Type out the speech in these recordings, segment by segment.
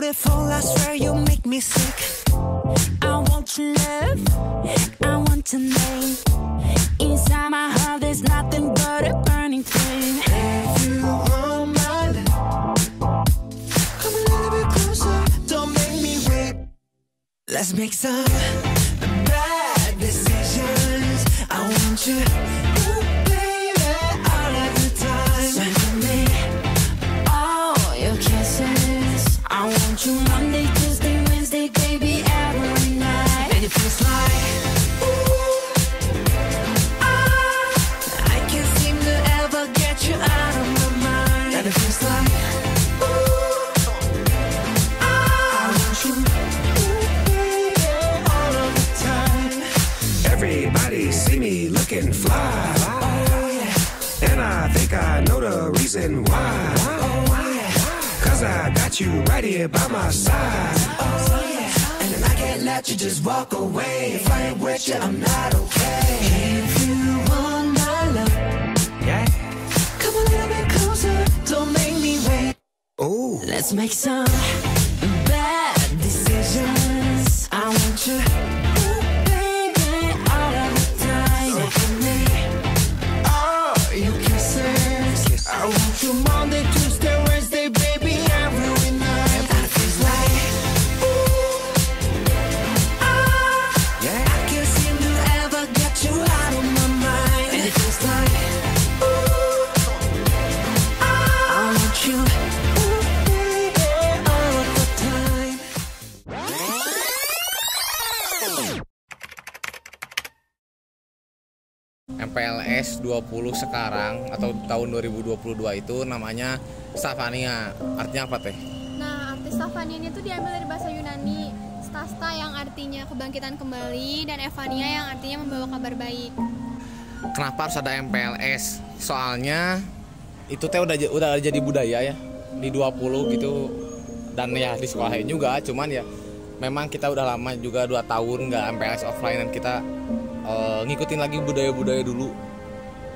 beautiful, I swear you make me sick. I want your love, I want your name. Inside my heart there's nothing but a burning flame. If you want my love, come a little bit closer, don't make me wait. Let's make some bad decisions. I want you, ooh, baby, all of the time. So give me all your kisses. I want you Monday, Tuesday, Wednesday, baby, every night. And it feels like, ooh, I can't seem to ever get you out of my mind. And it feels like, ooh, I want you, ooh, baby, all of the time. Everybody see me looking fly, and I think I know the reason why. Cause I got you right here by my side. And I can't let you just walk away. If I ain't with you, I'm not okay. If you want my love, Yeah. come a little bit closer, don't make me wait. Ooh. Let's make some bad decisions. I want you, ooh, baby, all of the time. So give me all your kisses. I want you Monday, Tuesday, Wednesday, baby, every night. And it feels like, ooh, Yeah. I can't seem to ever get you out of my mind. And it feels like, ooh, I want you, ooh, baby, all of the time. MPLS 20 sekarang atau tahun 2022 itu namanya Stafania. Artinya apa teh? Nah, arti Stafania ini tuh diambil dari bahasa Yunani, Stasta yang artinya kebangkitan kembali dan Evania yang artinya membawa kabar baik. Kenapa harus ada MPLS? Soalnya itu teh udah jadi budaya ya di 20 gitu, dan ya di sekolahin juga, cuman ya memang kita udah lama juga 2 tahun nggak MPLS offline dan kita ngikutin lagi budaya-budaya dulu.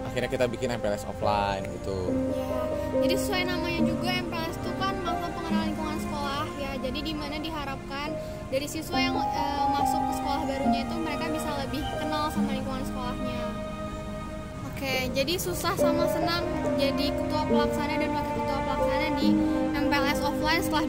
Akhirnya kita bikin MPLS offline gitu. Ya, jadi sesuai namanya juga MPLS itu kan makna pengenalan lingkungan sekolah ya. Jadi di mana diharapkan dari siswa yang masuk ke sekolah barunya itu mereka bisa lebih kenal sama lingkungan sekolahnya. Oke, jadi susah sama senang jadi ketua pelaksana dan wakil ketua pelaksana di MPLS offline setelah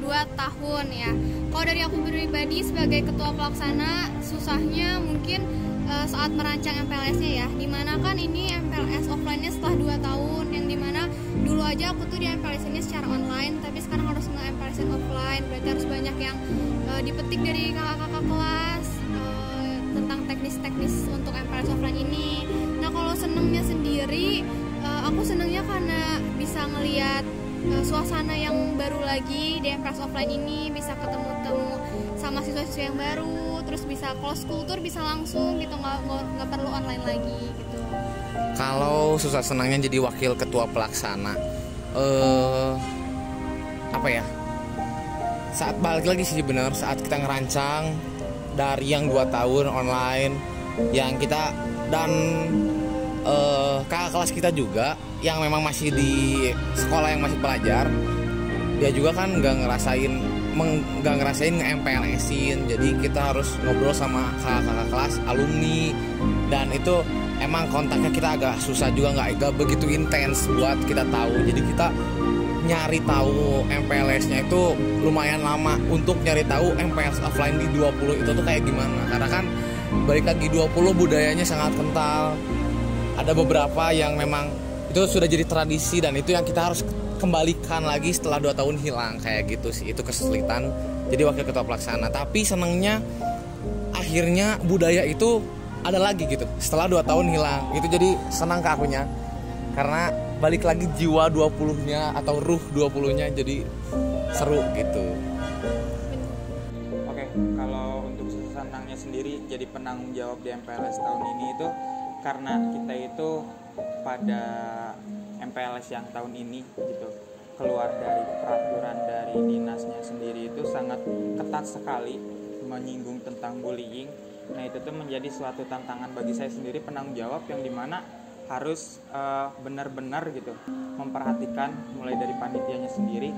22 tahun ya. Kalau dari aku pribadi sebagai ketua pelaksana, susahnya mungkin saat merancang MPLS-nya ya, dimana kan ini MPLS offline-nya setelah 2 tahun, yang dimana dulu aja aku tuh di MPLS ini secara online, tapi sekarang harus nge-MPLS offline, berarti harus banyak yang dipetik dari kakak-kakak kelas tentang teknis-teknis untuk MPLS offline ini. Nah, kalau senengnya sendiri, aku senengnya karena bisa ngelihat suasana yang baru lagi di MPLS offline ini, bisa ketemu-temu sama siswa-siswa yang baru, terus bisa close kultur bisa langsung gitu, nggak perlu online lagi gitu. Kalau susah senangnya jadi wakil ketua pelaksana, apa ya? Saat balik lagi sih bener, saat kita ngerancang dari yang 2 tahun online, yang kita dan kakak kelas kita juga yang memang masih di sekolah yang masih pelajar, dia juga kan nggak ngerasain nge-MPLS-in. Jadi kita harus ngobrol sama kakak-kakak kelas alumni, dan itu emang kontaknya kita agak susah juga, nggak begitu intens buat kita tahu. Jadi kita nyari tahu MPLS-nya itu lumayan lama untuk nyari tahu MPLS offline di 20 itu tuh kayak gimana, karena kan balik lagi 20 budayanya sangat kental. Ada beberapa yang memang itu sudah jadi tradisi, dan itu yang kita harus kembalikan lagi setelah 2 tahun hilang kayak gitu sih. Itu kesulitan jadi wakil ketua pelaksana. Tapi senangnya akhirnya budaya itu ada lagi gitu setelah 2 tahun hilang. Itu jadi senang ke akunya, karena balik lagi jiwa 20-nya atau ruh 20-nya jadi seru gitu. Oke, kalau untuk senangnya sendiri jadi penanggung jawab di MPLS tahun ini itu karena kita itu pada MPLS yang tahun ini gitu keluar dari peraturan dari dinasnya sendiri itu sangat ketat sekali, menyinggung tentang bullying. Nah, itu tuh menjadi suatu tantangan bagi saya sendiri, penanggung jawab yang dimana harus benar-benar gitu memperhatikan mulai dari panitianya sendiri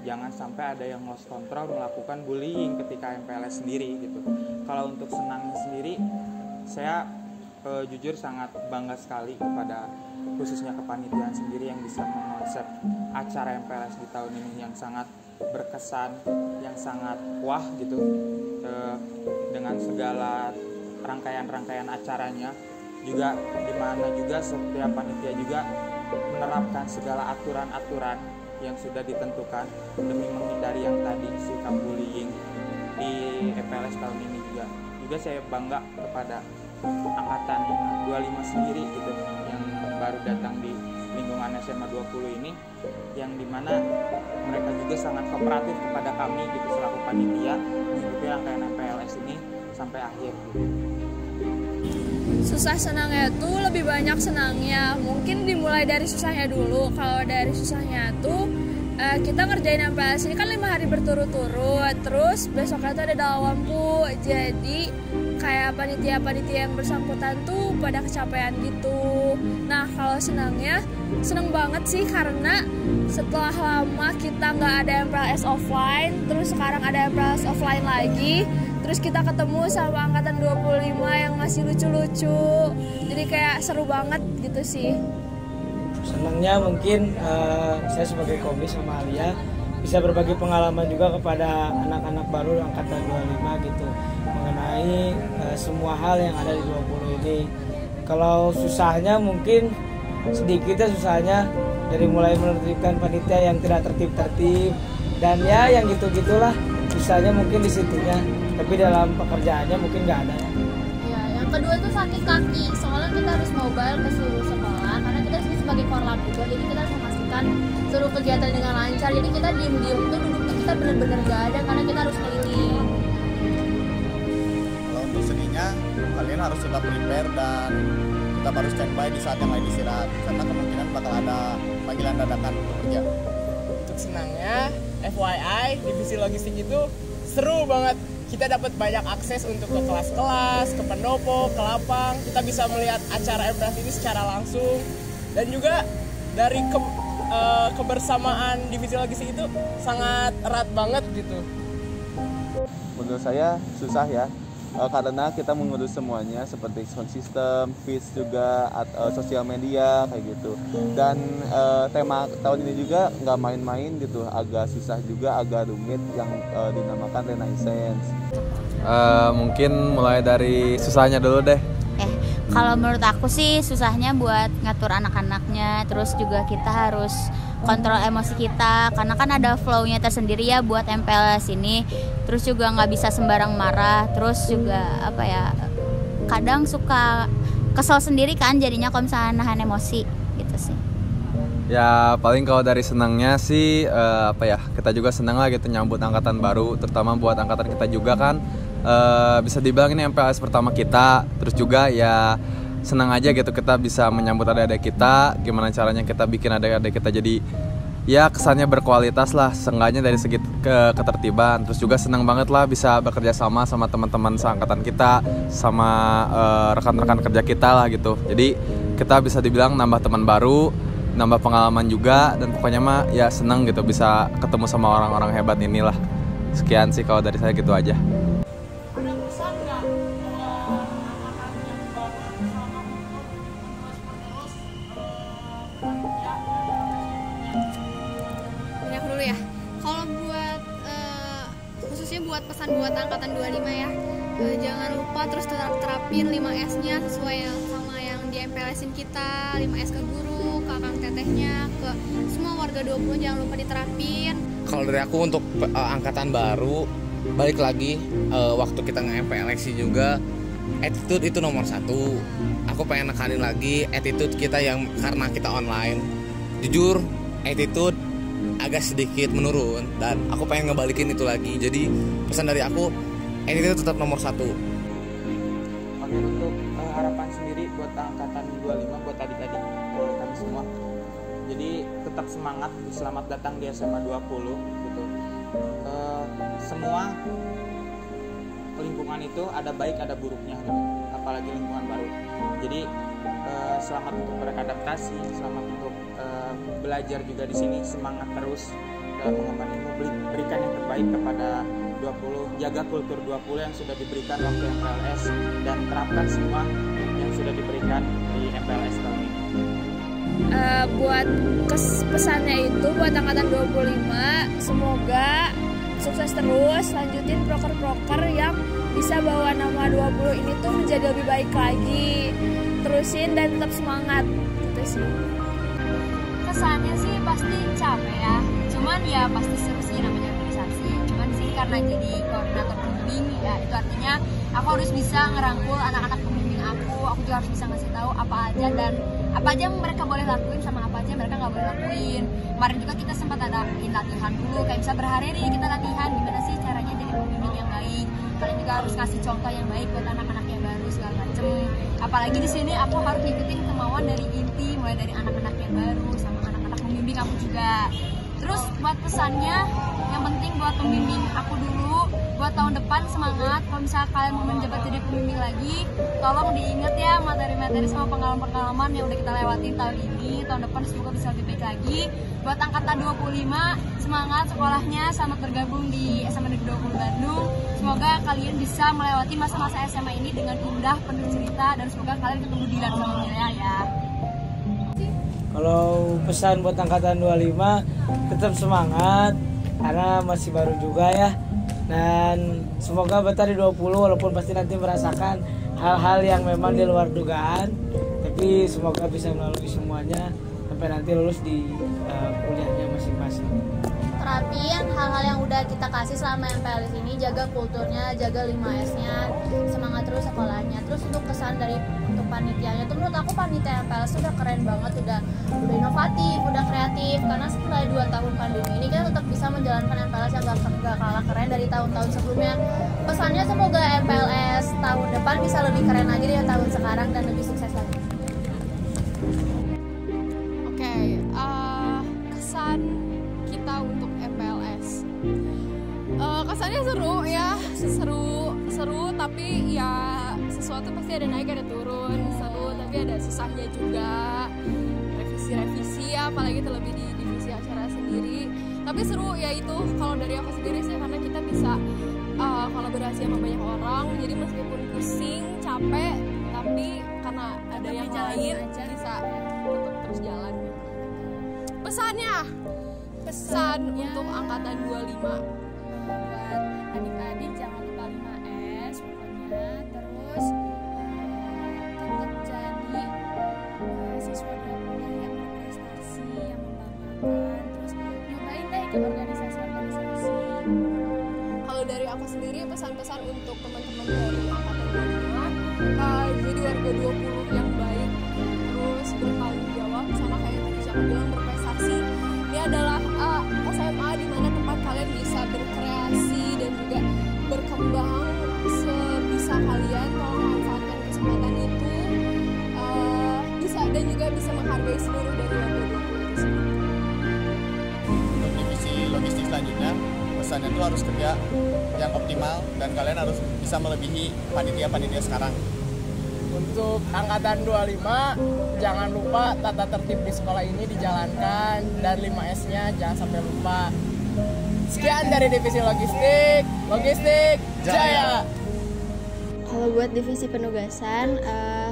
jangan sampai ada yang lost control melakukan bullying ketika MPLS sendiri gitu. Kalau untuk senangnya sendiri, saya jujur sangat bangga sekali kepada khususnya kepanitiaan sendiri yang bisa mengonsep acara MPLS di tahun ini yang sangat berkesan, yang sangat wah gitu, dengan segala rangkaian-rangkaian acaranya, juga dimana juga setiap panitia juga menerapkan segala aturan-aturan yang sudah ditentukan demi menghindari yang tadi sikap bullying di MPLS tahun ini juga saya bangga kepada angkatan 25 sendiri gitu yang baru datang di lingkungan SMA 20 ini, yang dimana mereka juga sangat kooperatif kepada kami gitu selaku panitia mengikuti rangkaian MPLS ini sampai akhir gitu. Susah senangnya tuh lebih banyak senangnya, mungkin dimulai dari susahnya dulu. Kalau dari susahnya tuh kita ngerjain MPLS ini kan 5 hari berturut-turut, terus besoknya tuh ada dawampu, jadi kayak panitia-panitia yang bersangkutan tuh pada kecapean gitu. Nah kalau senangnya, seneng banget sih karena setelah lama kita nggak ada MPLS offline, terus sekarang ada MPLS offline lagi, terus kita ketemu sama angkatan 25 yang masih lucu-lucu, jadi kayak seru banget gitu sih. Senangnya mungkin saya sebagai komis sama Alia bisa berbagi pengalaman juga kepada anak-anak baru angkatan 25 gitu mengenai semua hal yang ada di 20 ini. Kalau susahnya mungkin sedikit ya susahnya, dari mulai menertibkan panitia yang tidak tertib-tertib dan ya yang gitu-gitulah susahnya mungkin di situnya, tapi dalam pekerjaannya mungkin nggak ada. Ya, yang kedua tuh sakit kaki, soalnya kita harus mobile ke seluruh sekolah karena kita sebagai korlap juga, jadi kita harus memastikan seluruh kegiatan dengan lancar. Jadi kita diem-diem tuh duduknya kita benar-benar gak ada karena kita harus keliling. Kalau untuk seninya, kalian harus tetap prepare dan tetap harus standby di saat yang lain istirahat karena kemungkinan bakal ada panggilan dadakan untuk kerja. Untuk senangnya, FYI, divisi logistik itu seru banget. Kita dapat banyak akses untuk ke kelas-kelas, ke pendopo, ke lapang. Kita bisa melihat acara MPLS ini secara langsung. Dan juga dari kebersamaan divisi logistik itu sangat erat banget gitu. Menurut saya susah ya, karena kita mengurus semuanya seperti sound system, feeds juga, sosial media kayak gitu. Dan tema tahun ini juga nggak main-main gitu, agak susah juga, agak rumit yang dinamakan Renaissance. Mungkin mulai dari susahnya dulu deh. Kalau menurut aku sih susahnya buat ngatur anak-anaknya, terus juga kita harus kontrol emosi kita karena kan ada flow-nya tersendiri ya buat MPLS ini. Terus juga nggak bisa sembarang marah, terus juga apa ya, kadang suka kesel sendiri kan jadinya kalau misalnya nahan emosi gitu sih. Ya paling kalau dari senangnya sih kita juga senang lah gitu nyambut angkatan baru, terutama buat angkatan kita juga kan. Bisa dibilang ini MPLS pertama kita, terus juga ya senang aja gitu kita bisa menyambut adik-adik kita, gimana caranya kita bikin adik-adik kita jadi ya kesannya berkualitas lah, seenggaknya dari segi ketertiban. Terus juga senang banget lah bisa bekerja sama teman-teman seangkatan kita, sama rekan-rekan kerja kita lah gitu. Jadi kita bisa dibilang nambah teman baru, nambah pengalaman juga, dan pokoknya mah ya senang gitu bisa ketemu sama orang-orang hebat inilah. Sekian sih kalau dari saya gitu aja. Buat pesan buat angkatan 25 ya, jangan lupa terus terapin 5S-nya sesuai sama yang di MPLS-in kita. 5S ke guru, ke akang tetehnya, ke semua warga 20 jangan lupa diterapin. Kalau dari aku untuk angkatan baru, balik lagi waktu kita nge-MPLS juga, attitude itu nomor 1. Aku pengen nekalin lagi attitude kita yang karena kita online. Jujur, attitude agak sedikit menurun dan aku pengen ngebalikin itu lagi. Jadi pesan dari aku, ini tetap nomor 1. Oke, untuk harapan sendiri buat angkatan 25, buat adik-adik kami semua, jadi tetap semangat, selamat datang di SMA 20 gitu. Semua lingkungan itu ada baik ada buruknya gitu, apalagi lingkungan baru. Jadi selamat untuk beradaptasi, selamat untuk belajar juga di sini, semangat terus dalam mengemban ilmu, berikan yang terbaik kepada 20, jaga kultur 20 yang sudah diberikan waktu MPLS, dan terapkan semua yang sudah diberikan di MPLS tahun ini. Buat pesannya itu buat angkatan 25, semoga sukses terus, lanjutin proker-proker yang bisa bawa nama 20 ini tuh menjadi lebih baik lagi, terusin dan tetap semangat gitu sih. Kesannya sih pasti capek ya, cuman ya pasti seru sih namanya organisasi. Cuman sih karena jadi koordinator pembimbing ya, itu artinya aku harus bisa ngerangkul anak-anak pembimbing aku juga harus bisa ngasih tahu apa aja yang mereka boleh lakuin sama apa aja mereka nggak boleh lakuin. Kemarin juga kita sempat adain latihan dulu, kayak bisa berhari-hari kita latihan gimana sih caranya jadi pembimbing yang baik. Kalian juga harus kasih contoh yang baik buat anak-anak yang baru segala macem. Apalagi di sini aku harus ngikutin kemauan dari inti, mulai dari anak-anak yang baru sama anak-anak pembimbing aku juga. Terus buat pesannya, yang penting buat pembimbing aku dulu, buat tahun depan semangat. Kalau misalnya kalian mau menjabat jadi pembimbing lagi, tolong diingat ya materi-materi sama pengalaman-pengalaman yang udah kita lewatin tahun ini. Tahun depan semoga bisa lebih baik lagi. Buat angkatan 25, semangat sekolahnya, selamat bergabung di SMA Negeri 20 Bandung. Semoga kalian bisa melewati masa-masa SMA ini dengan indah, penuh cerita, dan semoga kalian ketemu Dilan sama Mila ya. Kalau pesan buat angkatan 25, tetap semangat karena masih baru juga ya. Dan semoga betah di 20 walaupun pasti nanti merasakan hal-hal yang memang di luar dugaan. Tapi semoga bisa melalui semuanya sampai nanti lulus di kuliahnya masing-masing. Terapin hal-hal yang udah kita kasih selama MPLS ini, jaga kulturnya, jaga 5S-nya, semangat terus sekolahnya. Terus untuk kesan dari untuk panitianya tuh menurut aku panitia MPLS udah keren banget, udah inovatif, udah kreatif, karena setelah 2 tahun pandemi ini kita tetap bisa menjalankan MPLS yang gak kalah keren dari tahun-tahun sebelumnya. Pesannya semoga MPLS tahun depan bisa lebih keren lagi dari tahun sekarang dan lebih sukses lagi. Oke, kesan kita untuk MPLS, kesannya seru ya, seru tapi ya sesuatu pasti ada naik ada turun, seru tapi ada susahnya juga, revisi ya, apalagi terlebih di divisi acara sendiri. Tapi seru ya itu kalau dari aku sendiri sih, karena kita bisa kolaborasi sama banyak orang, jadi meskipun pusing capek tapi karena ada yang lain bisa tetap terus jalan. Pesan untuk angkatan 25 buat adik-adik jangan lupa 5S pokoknya, terus tetap jadi siswa yang berprestasi, yang membanggakan, terus nyobain deh ikut organisasi. Kalau dari aku sendiri, pesan-pesan untuk teman-teman dari angkatan 25, jadi warga 20 yang baik, terus bertanggung jawab, sama kayak tadi siapa bilang berprestasi. Ini adalah SMA di mana tempat kalian bisa berkreasi dan juga berkembang sebisa kalian. Tolong manfaatkan kesempatan itu, bisa dan juga bisa menghargai seluruh dari warga 20 itu sendiri. Untuk divisi logistik selanjutnya, pesannya itu harus kerja yang optimal dan kalian harus bisa melebihi panitia-panitia sekarang. Untuk angkatan 25, jangan lupa tata tertib di sekolah ini dijalankan, dan 5S-nya jangan sampai lupa. Sekian dari divisi logistik Jaya. Kalau buat divisi penugasan,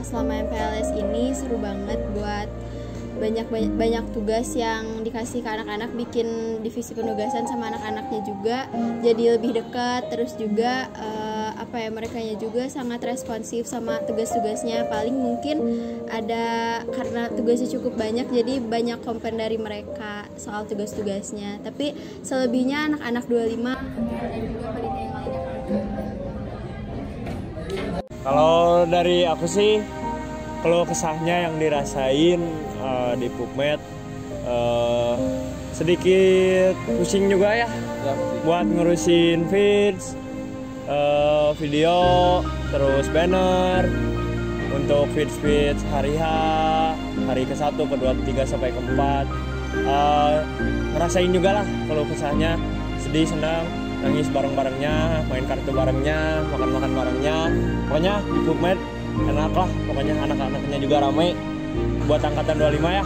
selama MPLS ini seru banget, buat banyak tugas yang dikasih ke anak-anak, bikin divisi penugasan sama anak-anaknya juga jadi lebih dekat. Terus juga merekanya juga sangat responsif sama tugas-tugasnya. Paling mungkin ada karena tugasnya cukup banyak, jadi banyak komplain dari mereka soal tugas-tugasnya. Tapi selebihnya anak-anak 25 dan juga panitia yang lainnya. Kalau dari aku sih, kalau kesahnya yang dirasain di PubMed sedikit pusing juga ya buat ngurusin feeds, video, terus banner untuk feeds hari ke-1, ke-2, ke-3 sampai ke-4. Ngerasain juga lah kalau kesahnya, sedih, senang, nangis bareng-barengnya, main kartu barengnya, makan-makan barengnya. Pokoknya di PubMed enak lah, pokoknya anak-anaknya juga ramai. Buat angkatan 25 ya,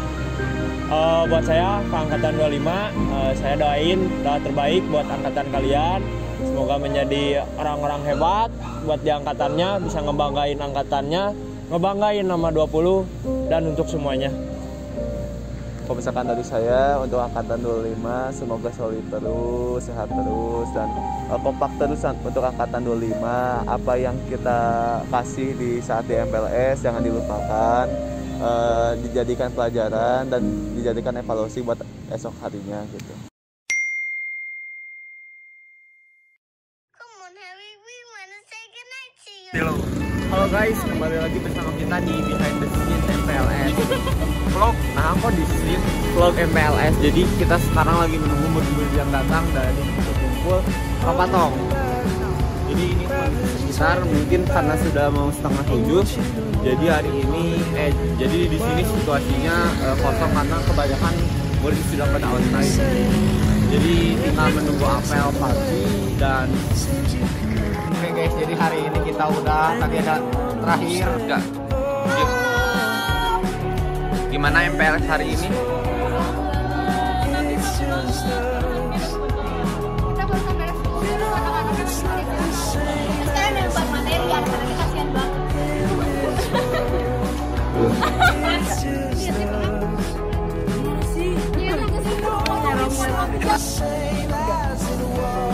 Buat saya ke angkatan 25, saya doain doa terbaik buat angkatan kalian. Semoga menjadi orang-orang hebat buat di angkatannya, bisa ngebanggain angkatannya, ngebanggain nama 20 dan untuk semuanya. Kalau misalkan dari saya untuk angkatan 25, semoga solid terus, sehat terus, dan kompak terus untuk angkatan 25. Apa yang kita kasih di saat di MPLS jangan dilupakan, dijadikan pelajaran dan dijadikan evaluasi buat esok harinya gitu. Halo guys, kembali lagi bersama kita di Behind the Scene MPLS vlog. Nah, kok di sini vlog MPLS. Jadi kita sekarang lagi menunggu murid yang datang dari kumpul Papatong. Jadi ini sekitar mungkin karena sudah mau setengah 7. Jadi hari ini jadi di sini situasinya kosong karena kebanyakan murid sudah pada online. Jadi kita menunggu apel pagi dan oke guys, jadi hari ini kita udah tadi ada terakhir. Enggak. Gimana MPLS hari ini? Kita baru sampai resmi, anak-anak sekarang ada 4 materi, anak-anaknya kasihan banget.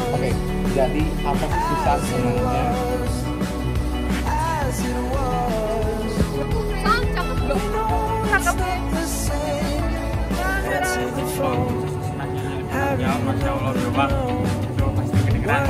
Oke, jadi apa sih susah sebenarnya? Cakep dong. Ya, Masya Allah, coba pasti kedengeran.